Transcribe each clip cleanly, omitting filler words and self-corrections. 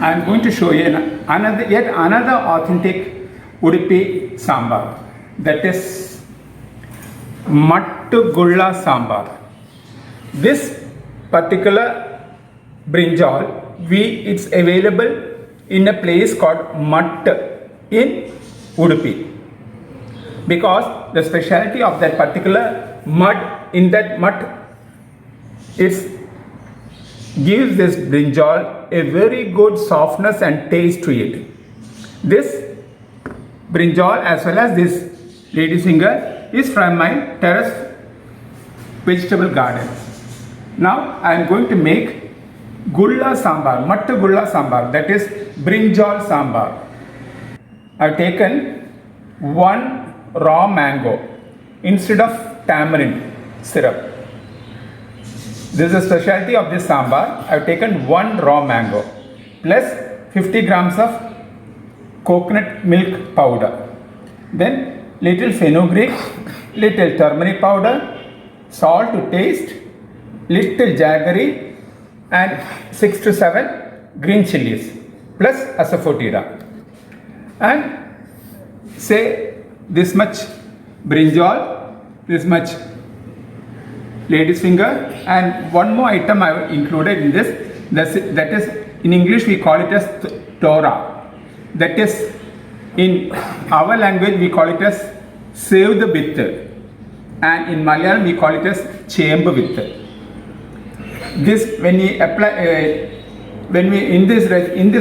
I am going to show you yet another authentic Udupi Sambar, that is Mattu Gulla Sambar. This particular brinjal, it's available in a place called Matt in Udupi, because the specialty of that particular mud, in that mud, it gives this brinjal a very good softness and taste to it. This brinjal as well as this lady's finger is from my terrace vegetable garden. Now I am going to make gulla sambar, mattu gulla sambar, that is brinjal sambar. I have taken one raw mango instead of tamarind syrup. This is the specialty of this sambar. I have taken one raw mango plus 50 grams of coconut milk powder, then little fenugreek, little turmeric powder, salt to taste, little jaggery and 6 to 7 green chilies plus asafoetida, and say this much brinjal, this much lady's finger, and one more item I have included in this, that is in English we call it as tora, that is in our language we call it as save the vittu, and in Malayalam we call it as chembu vittu. This when we apply when we in this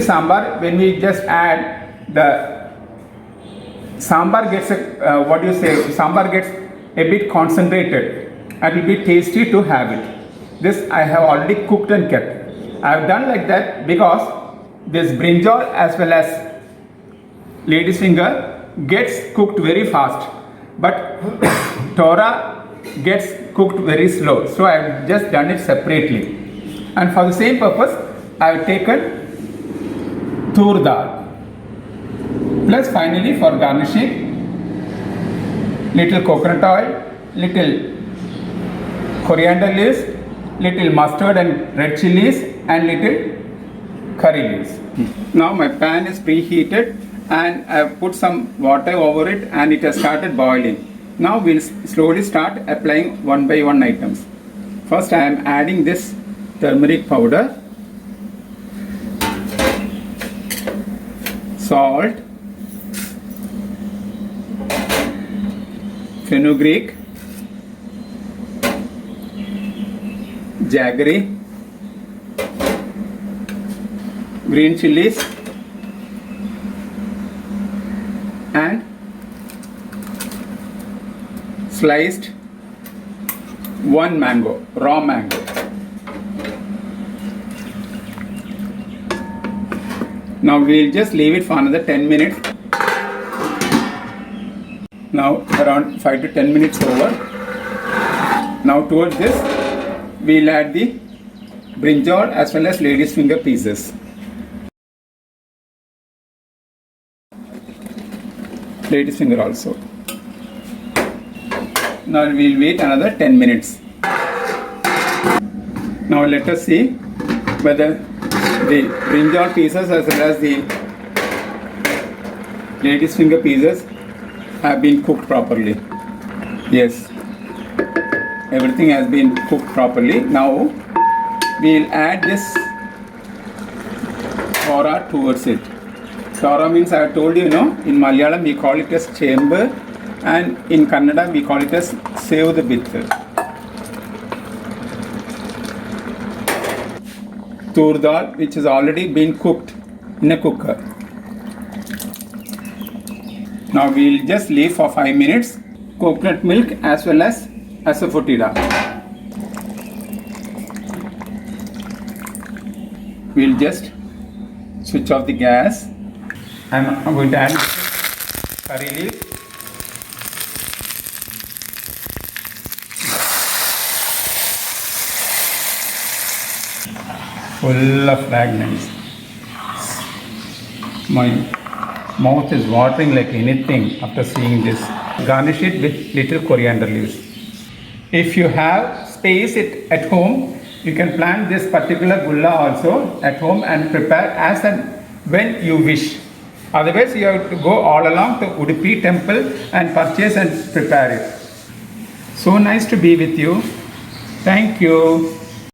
sambar, when we just add the sambar gets sambar gets a bit concentrated and it will be tasty to have it. This I have already cooked and kept. I have done like that because this brinjal as well as lady's finger gets cooked very fast, but tora gets cooked very slow. So I have just done it separately. And for the same purpose, I have taken tur dal. Plus finally for garnishing, little coconut oil, little coriander leaves, little mustard and red chilies, and little curry leaves. Now my pan is preheated and I have put some water over it and it has started boiling. Now we'll slowly start applying one by one items. First I am adding this turmeric powder, salt, fenugreek, jaggery, green chilies, and sliced one mango, raw mango. Now we'll just leave it for another 10 minutes. Now around 5 to 10 minutes over. Now towards this we'll add the brinjal as well as lady's finger pieces. Lady's finger also. Now we'll wait another 10 minutes. Now let us see whether the brinjal pieces as well as the lady's finger pieces have been cooked properly. Yes, everything has been cooked properly. Now we'll add this tora towards it. Tora means, I have told you, in Malayalam we call it as chembu, and in Kannada we call it as save the vittu. Tur dal, which has already been cooked in a cooker. Now we'll just leave for 5 minutes. Coconut milk as well as asafoetida. We'll just switch off the gas. I'm going to add curry leaf, full of fragrance. My mouth is watering like anything after seeing this. Garnish it with little coriander leaves. If you have space at home, You can plan this particular gulla also at home and prepare as and when you wish. Otherwise, you have to go all along to Udupi temple and purchase and prepare it. So nice to be with you. Thank you.